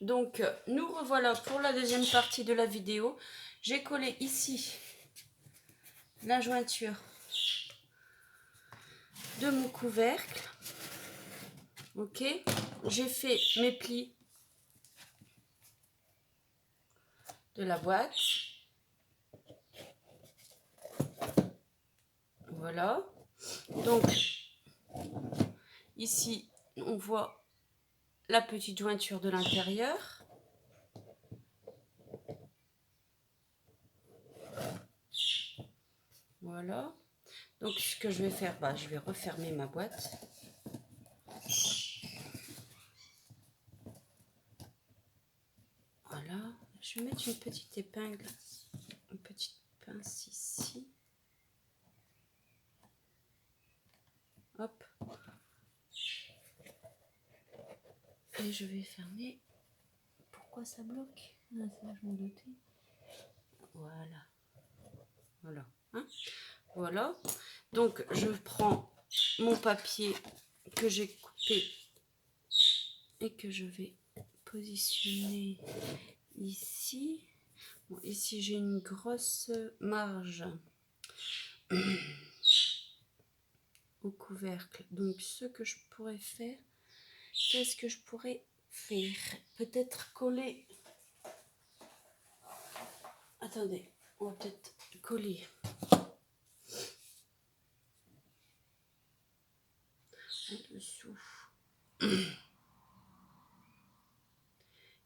Donc, nous revoilà pour la deuxième partie de la vidéo. J'ai collé ici la jointure de mon couvercle. Ok, j'ai fait mes plis de la boîte. Voilà. Donc, ici, on voit la petite jointure de l'intérieur. Voilà. Donc, ce que je vais faire, je vais refermer ma boîte. Voilà. Je vais mettre une petite épingle, une petite pince ici. Hop. Et je vais fermer. Pourquoi ça bloque? Ah, ça, je m'en doutais. Voilà. Voilà. Hein, voilà. Donc, je prends mon papier que j'ai coupé et que je vais positionner ici. Bon, ici, j'ai une grosse marge au couvercle. Donc, ce que je pourrais faire, qu'est-ce que je pourrais faire? Peut-être coller. Attendez, on va peut-être coller en dessous.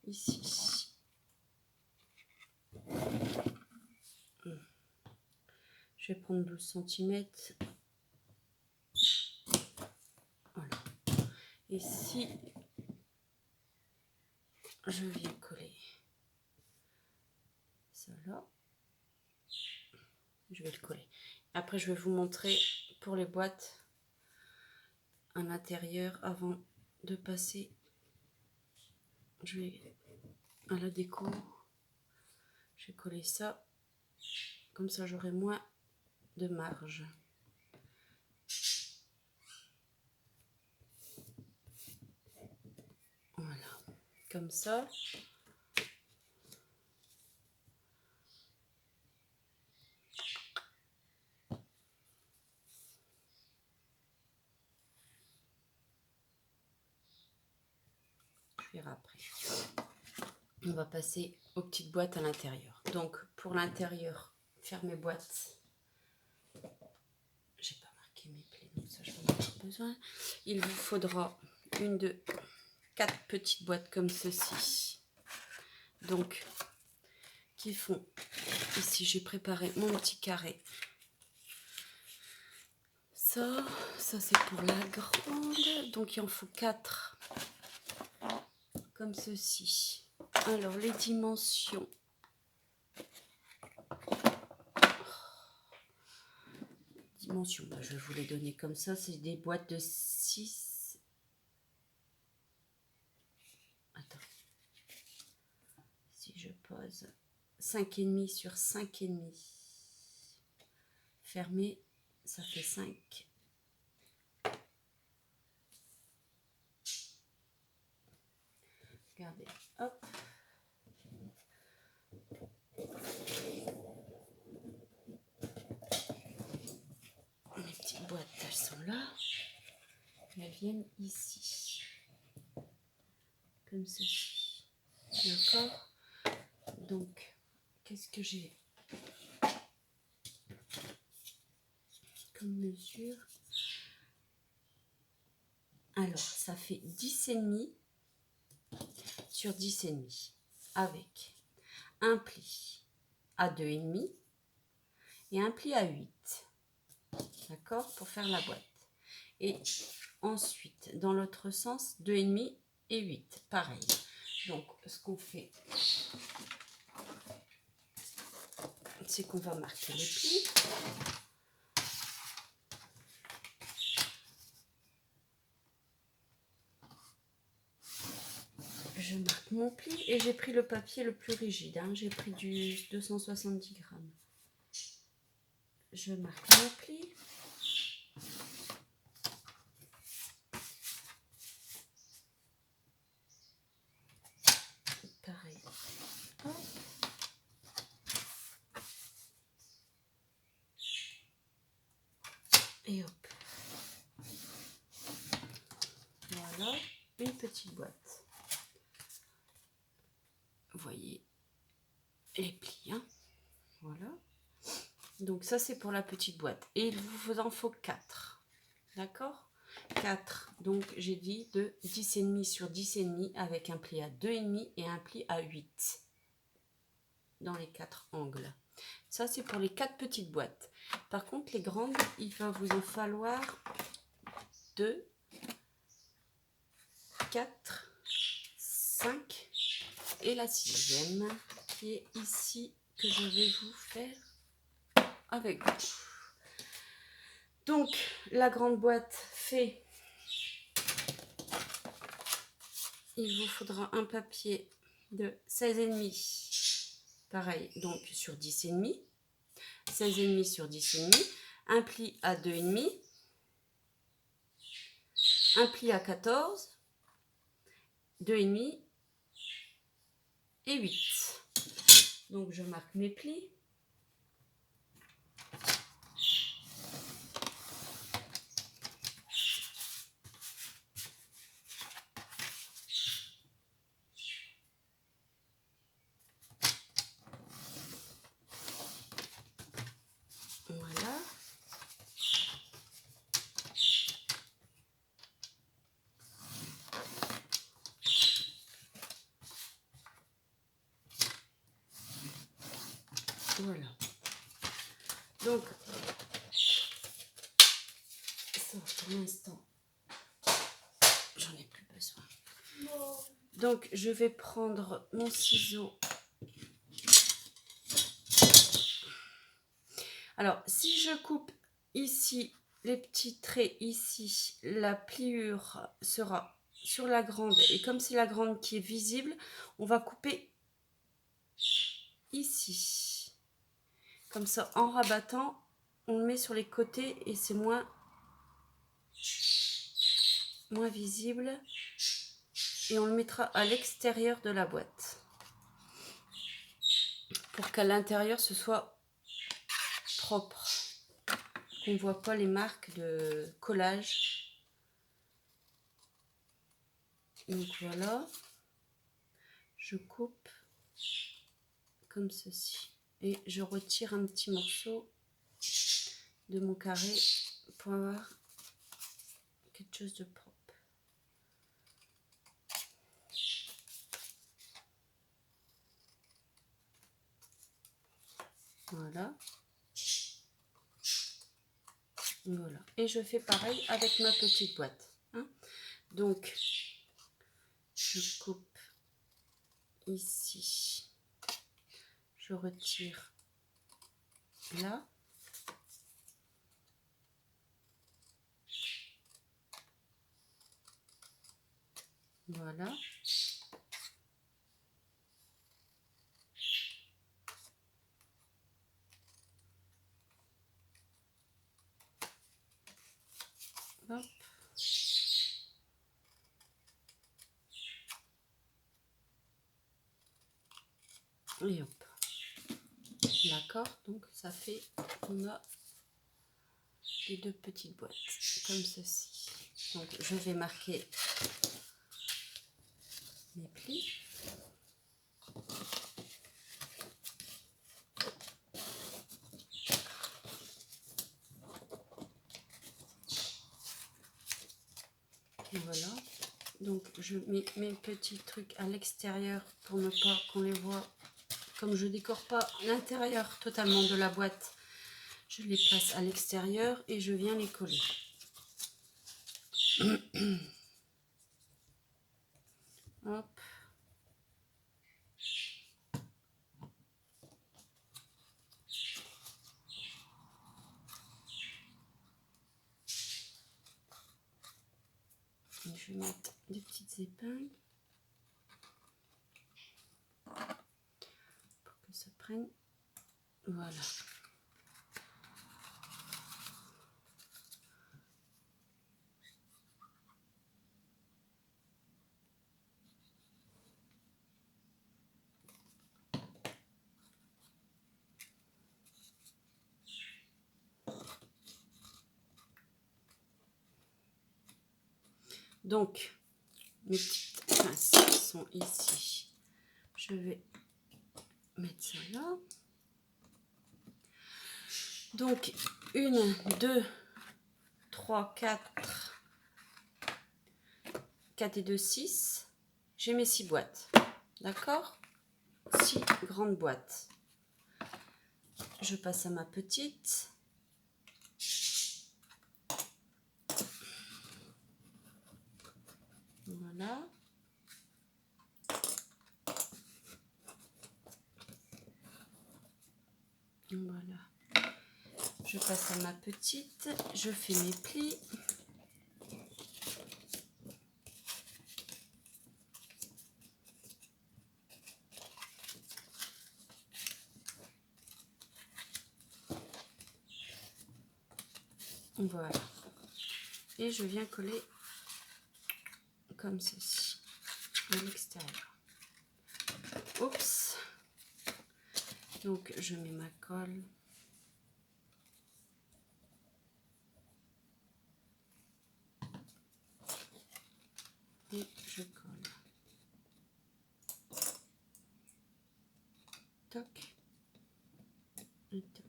Ici. Je vais prendre 12 cm. Voilà. Ici, je viens coller ça là. Je vais le coller. Après, je vais vous montrer pour les boîtes à l'intérieur avant de passer. Je vais à la déco. Je vais coller ça. Comme ça, j'aurai moins de marge. Voilà. Comme ça. Je verrai après. On va passer aux petites boîtes à l'intérieur. Donc, pour l'intérieur, faire mes boîtes. J'ai pas marqué mes plis, donc ça, je vais en avoir besoin. Il vous faudra une, deux, 4 petites boîtes comme ceci. Donc, qui font, ici j'ai préparé mon petit carré. Ça c'est pour la grande. Donc il en faut 4 comme ceci. Alors les dimensions. Dimensions, je vais vous les donner comme ça. C'est des boîtes de 6. Attends. Si je pose 5,5 sur 5,5. Fermé, ça fait 5. Regardez, hop. Mes petites boîtes, elles sont là. Elles viennent ici. Comme ceci. D'accord? Donc, qu'est-ce que j'ai comme mesure? Alors, ça fait 10,5 sur 10,5 avec un pli à 2,5 et un pli à 8. D'accord? Pour faire la boîte. Et ensuite, dans l'autre sens, 2,5 et 8. Pareil. Donc, ce qu'on fait, c'est qu'on va marquer les plis. Je marque mon pli et j'ai pris le papier le plus rigide. Hein. J'ai pris du 270 grammes. Je marque mon pli. Hop. Et hop. Voilà, une petite boîte. Vous voyez les plis, hein. Voilà. Donc ça c'est pour la petite boîte. Et il vous en faut 4. D'accord, 4. Donc j'ai dit de 10,5 sur 10,5 avec un pli à 2,5 et un pli à 8. Dans les 4 angles. Ça c'est pour les 4 petites boîtes. Par contre les grandes, il va vous en falloir 2, 4, 5 et la 6e qui est ici que je vais vous faire avec vous. Donc la grande boîte fait, il vous faudra un papier de 16,5, pareil, donc sur 10,5, 16,5 sur 10,5, un pli à 2,5, un pli à 14, 2,5 et 8. Donc je marque mes plis. Voilà. Voilà. Donc, ça, pour l'instant, j'en ai plus besoin. Donc, je vais prendre mon ciseau. Alors, si je coupe ici les petits traits ici, la pliure sera sur la grande. Et comme c'est la grande qui est visible, on va couper ici. Comme ça, en rabattant, on le met sur les côtés et c'est moins visible. Et on le mettra à l'extérieur de la boîte. Pour qu'à l'intérieur, ce soit propre. Qu'on ne voit pas les marques de collage. Donc voilà. Je coupe comme ceci. Et je retire un petit morceau de mon carré pour avoir quelque chose de propre. Voilà. Voilà. Et je fais pareil avec ma petite boîte. Hein. Donc, je coupe ici. Je retire là. Voilà. Hop. Et hop. D'accord, donc ça fait qu'on a les 2 petites boîtes comme ceci. Donc je vais marquer mes plis. Et voilà. Donc je mets mes petits trucs à l'extérieur pour ne pas qu'on les voit. Comme je décore pas l'intérieur totalement de la boîte, je les place à l'extérieur et je viens les coller. Hop. Et je vais mettre des petites épingles pour que ça prenne. Voilà. Donc, mes petites pinces sont ici. Je vais mettre ça là. Donc, 1, 2, 3, 4 et 2, 6. J'ai mes 6 boîtes. D'accord? 6 grandes boîtes. Je passe à ma petite. Voilà. Voilà. Je passe à ma petite. Je fais mes plis. Voilà. Et je viens coller comme ceci à l'extérieur. Oups. Donc je mets ma colle. Et je colle. Toc. Et toc.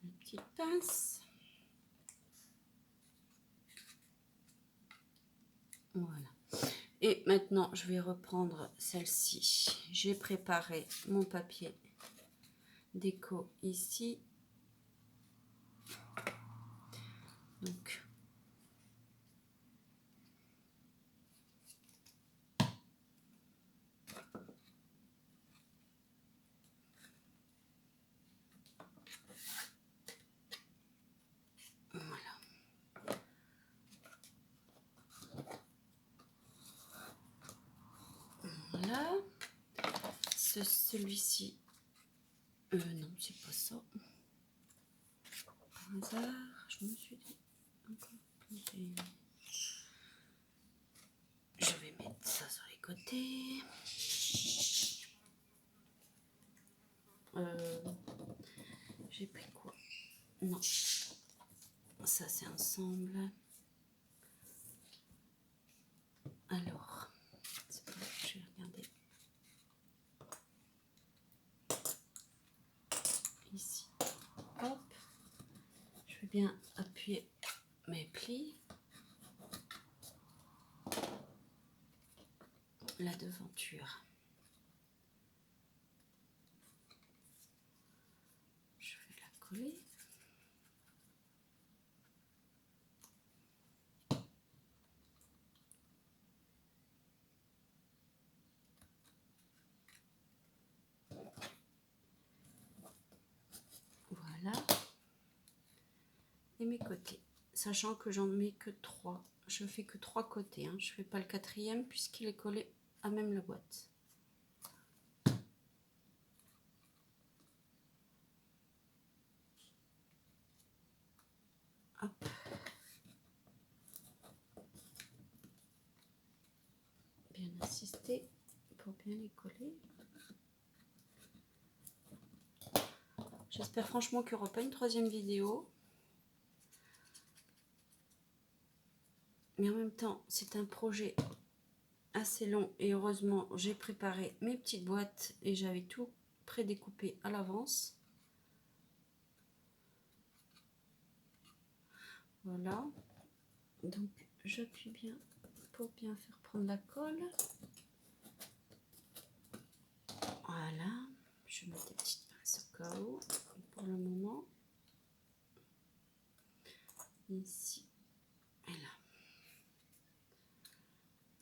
Une petite pince. Voilà. Et maintenant, je vais reprendre celle-ci. J'ai préparé mon papier déco ici. Donc, voilà. Voilà. Celui-ci. Non, c'est pas ça. Par hasard, je me suis dit encore. Je vais mettre ça sur les côtés. J'ai pris quoi? Non. Ça, c'est ensemble. Alors, je vais regarder. Ici. Hop. Je vais bien appuyer mes plis. La devanture. Je vais la coller. Voilà. Et mes côtés. Sachant que j'en mets que 3. Je fais que 3 côtés. Hein. Je ne fais pas le 4e puisqu'il est collé à même la boîte. Hop. Bien assister pour bien les coller. J'espère franchement qu'il n'y aura pas une 3e vidéo. Mais en même temps, c'est un projet assez long et heureusement, j'ai préparé mes petites boîtes et j'avais tout prédécoupé à l'avance. Voilà. Donc, j'appuie bien pour bien faire prendre la colle. Voilà. Je mets des petites pinces au cas où pour le moment. Ici et là.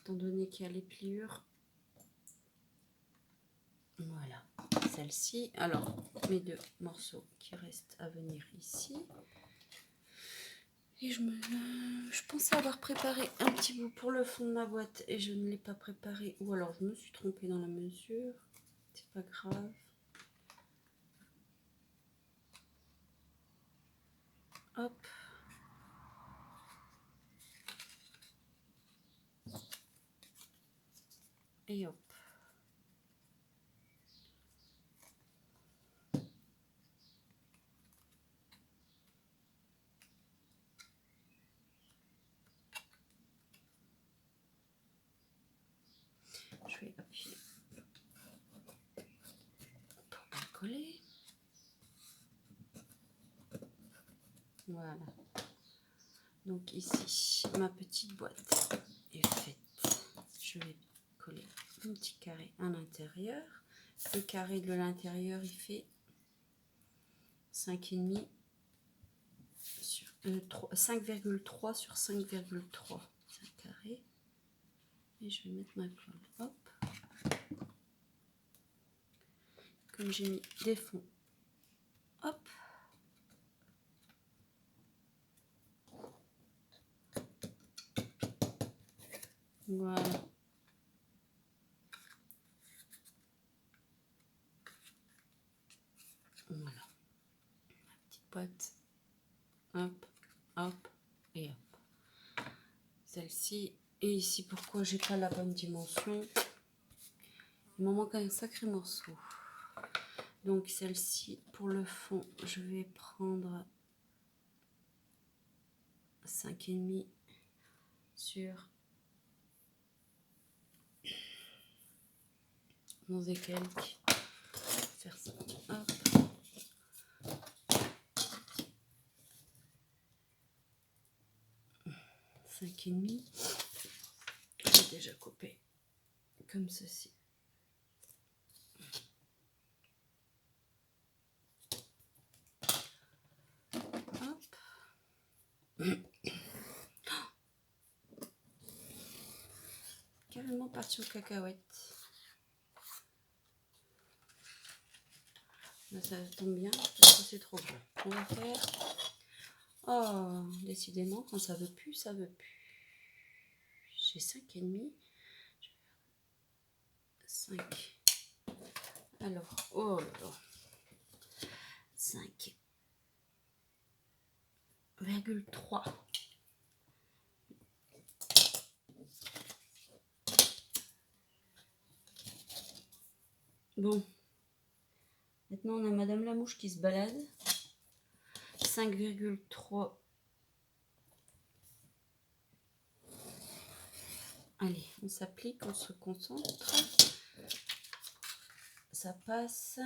Étant donné qu'il y a les pliures. Voilà. Celle-ci. Alors, mes 2 morceaux qui restent à venir ici. Et je pensais avoir préparé un petit bout pour le fond de ma boîte et je ne l'ai pas préparé. Ou alors je me suis trompée dans la mesure. C'est pas grave. Hop. Et hop. Je vais appuyer pour bien coller. Voilà. Donc ici, ma petite boîte est faite. Je vais coller un petit carré à l'intérieur. Le carré de l'intérieur, il fait 5,5 sur 5,3 sur 5,3. C'est un carré. Et je vais mettre ma colle. Hop. Comme j'ai mis des fonds. Hop. Voilà. Voilà. Ma petite boîte. Hop, hop et hop. Celle-ci. Et ici, pourquoi j'ai pas la bonne dimension? Il m'en manque un sacré morceau. Donc celle-ci, pour le fond, je vais prendre 5,5 sur 11 et quelques. Faire ça. Hop. 5,5. J'ai déjà coupé comme ceci. Hop. Carrément parti aux cacahuètes. Là, ça tombe bien parce que c'est trop beau. On va faire. Oh, décidément, quand ça veut plus, ça veut plus. J'ai 5,5. 5. Alors, oh là là. 5,3. Bon. Maintenant, on a Madame la Mouche qui se balade. 5,3. Allez, on s'applique, on se concentre. Ça passe.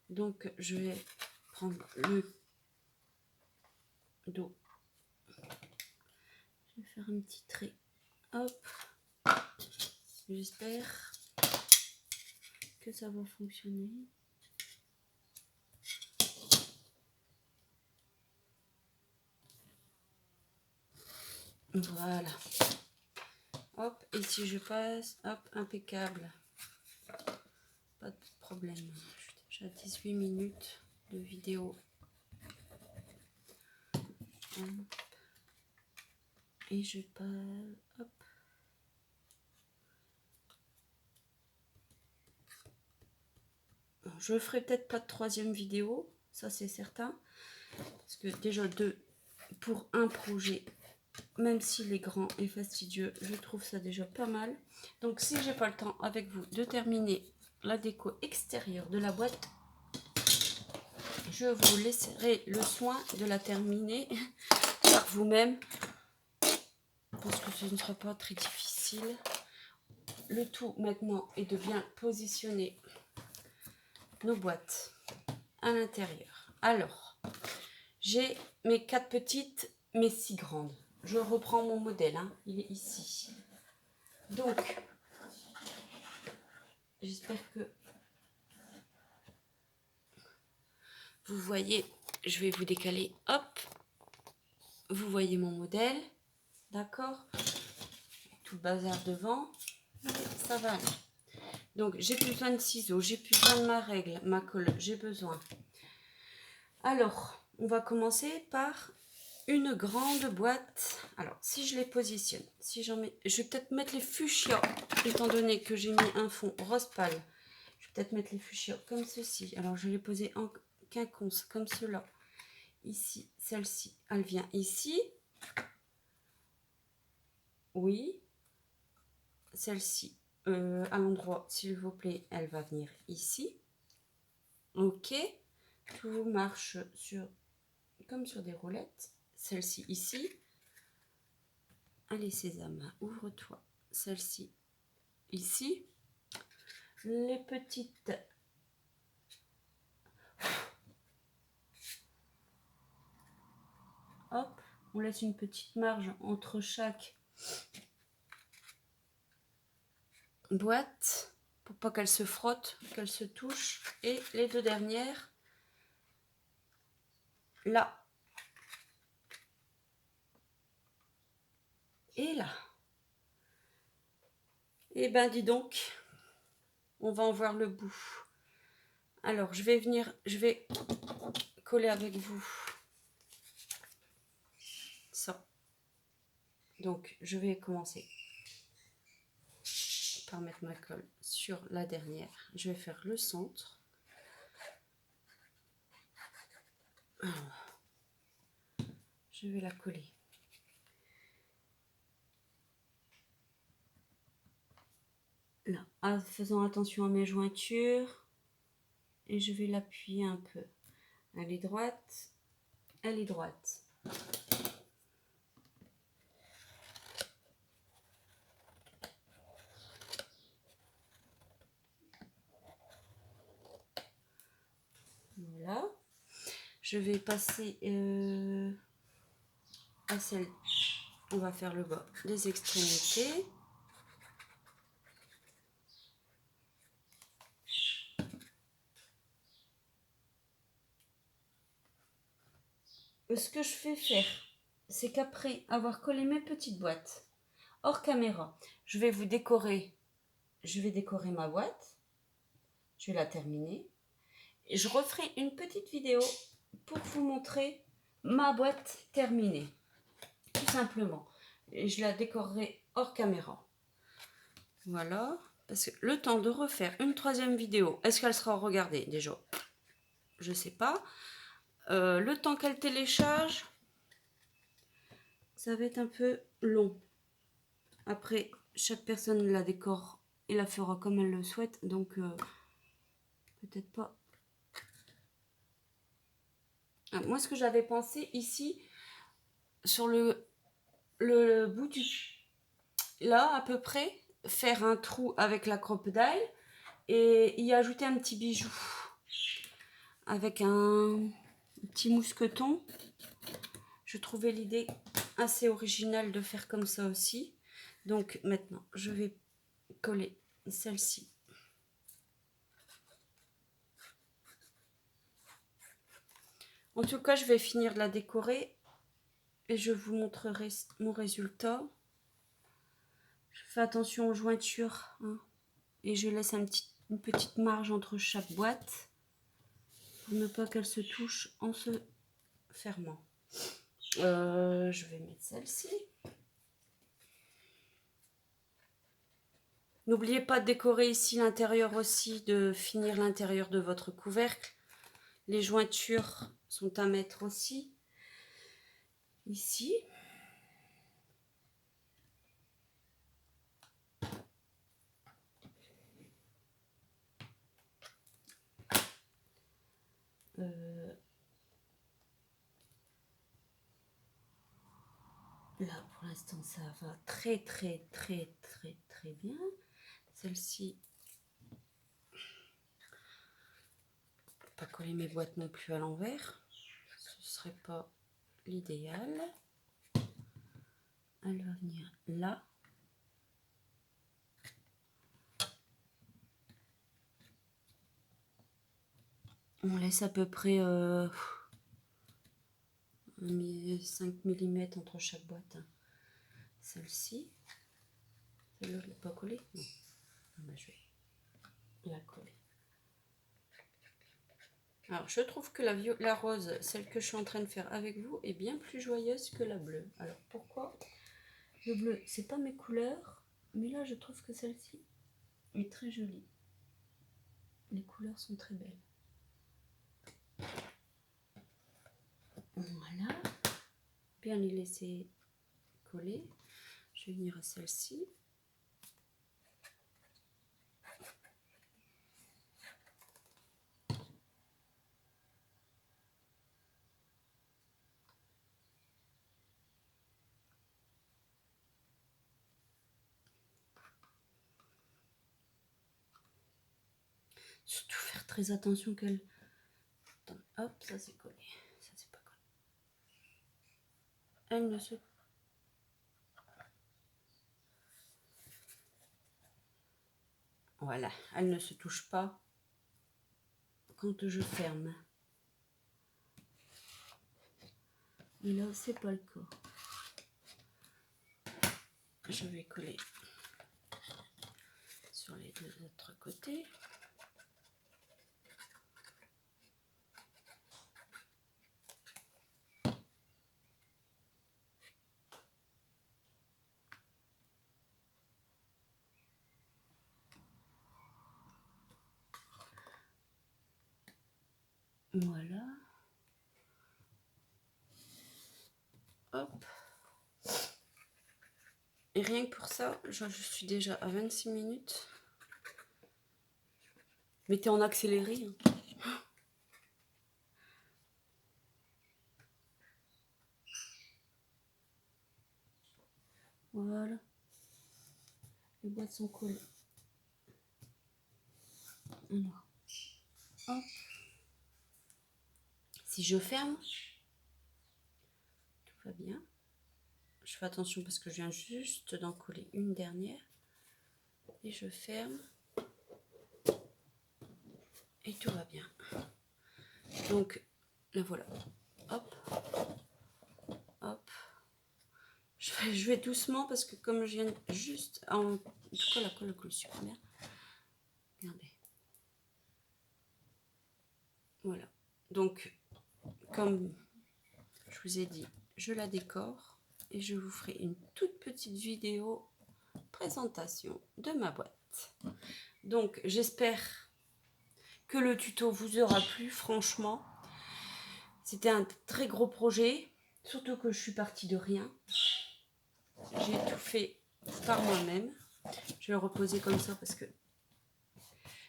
Donc, je vais prendre le dos. Je vais faire un petit trait. Hop. J'espère que ça va fonctionner. Voilà. Hop, et si je passe, hop, impeccable. Pas de problème. Je suis déjà à 18 minutes de vidéo. Hop. Et je passe, hop. Je ferai peut-être pas de troisième vidéo, ça c'est certain. Parce que déjà pour un projet, même s'il est grand et fastidieux, je trouve ça déjà pas mal. Donc si j'ai pas le temps avec vous de terminer la déco extérieure de la boîte, je vous laisserai le soin de la terminer par vous-même. Parce que ce ne sera pas très difficile. Le tout maintenant est de bien positionner nos boîtes à l'intérieur. Alors, j'ai mes 4 petites, mes 6 grandes. Je reprends mon modèle, hein, il est ici. Donc, j'espère que vous voyez, je vais vous décaler, hop. Vous voyez mon modèle, d'accord? Tout le bazar devant, mais ça va aller. Donc, j'ai plus besoin de ciseaux, j'ai plus besoin de ma règle, ma colle, j'ai besoin. Alors, on va commencer par une grande boîte. Alors, si je les positionne, si j'en mets, je vais peut-être mettre les fuchsias, étant donné que j'ai mis un fond rose pâle. Je vais peut-être mettre les fuchsias comme ceci. Alors, je vais les poser en quinconce, comme cela. ici, celle-ci, elle vient ici. Oui. Celle-ci, à l'endroit, s'il vous plaît, elle va venir ici. Ok. Tout marche comme sur des roulettes. Celle-ci ici. Allez, Sésame, ouvre-toi. Celle-ci ici. Les petites... Hop, on laisse une petite marge entre chaque boîte pour pas qu'elles se frottent, qu'elles se touchent. Et les deux dernières, là. Et là. Et ben dis donc, on va en voir le bout. Alors, je vais coller avec vous ça. Donc, je vais commencer par mettre ma colle sur la dernière. Je vais faire le centre. Alors, je vais la coller. Là, en faisant attention à mes jointures. Et je vais l'appuyer un peu. Elle est droite. Elle est droite. Voilà. Je vais passer à celle. On va faire le bas des extrémités. Ce que je fais faire, c'est qu'après avoir collé mes petites boîtes hors caméra, je vais décorer ma boîte. Je vais la terminer. Et je referai une petite vidéo pour vous montrer ma boîte terminée. Tout simplement. Et je la décorerai hors caméra. Voilà. Parce que le temps de refaire une troisième vidéo, est-ce qu'elle sera regardée déjà? Je ne sais pas. Le temps qu'elle télécharge, ça va être un peu long. Après, chaque personne la décore et la fera comme elle le souhaite. Donc, peut-être pas. Ah, moi, ce que j'avais pensé ici, sur le bout du... Là, à peu près, faire un trou avec la crocodile et y ajouter un petit bijou. Avec un petit mousqueton. Je trouvais l'idée assez originale de faire comme ça aussi. Donc, maintenant, je vais coller celle-ci. En tout cas, je vais finir de la décorer et je vous montrerai mon résultat. Je fais attention aux jointures hein, et je laisse une petite marge entre chaque boîte pour ne pas qu'elle se touche en se fermant. Je vais mettre celle-ci. N'oubliez pas de décorer ici l'intérieur aussi, de finir l'intérieur de votre couvercle. Les jointures sont à mettre aussi. Ici. Là, pour l'instant, ça va très bien. Celle-ci, pas coller mes boîtes non plus à l'envers. Ce serait pas l'idéal. Elle va venir là. On laisse à peu près 5 mm entre chaque boîte. Celle-ci. Celle-là, je ne l'ai pas collée. Non. Ah ben, je vais la coller. Alors, je trouve que la rose, celle que je suis en train de faire avec vous, est bien plus joyeuse que la bleue. Alors, pourquoi? Le bleu, c'est pas mes couleurs, mais là, je trouve que celle-ci est très jolie. Les couleurs sont très belles. Voilà. Bien les laisser coller. Je vais venir à celle-ci. Surtout faire très attention qu'elle... Hop, ça c'est collé. Ça c'est pas collé. Elle ne se... Voilà, elle ne se touche pas quand je ferme. Et là, c'est pas le cas. Je vais coller sur les deux autres côtés. Voilà. Hop. Et rien que pour ça, je suis déjà à 26 minutes. Mettez en accéléré. Hein. Voilà. Les boîtes sont collées. Alors, hop. Si je ferme, tout va bien. Je fais attention parce que je viens juste d'en coller une dernière. Et je ferme. Et tout va bien. Donc, là voilà. Hop. Hop. Je vais doucement parce que comme je viens juste... En tout cas, la colle colle super bien. Regardez. Voilà. Donc, comme je vous ai dit, je la décore et je vous ferai une toute petite vidéo présentation de ma boîte. Donc, j'espère que le tuto vous aura plu, franchement. C'était un très gros projet, surtout que je suis partie de rien. J'ai tout fait par moi-même. Je vais le reposer comme ça parce que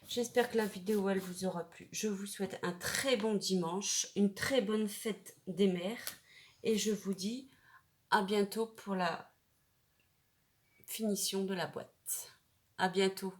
j'espère que la vidéo, elle vous aura plu. Je vous souhaite un très bon dimanche, une très bonne fête des mères. Et je vous dis à bientôt pour la finition de la boîte. À bientôt.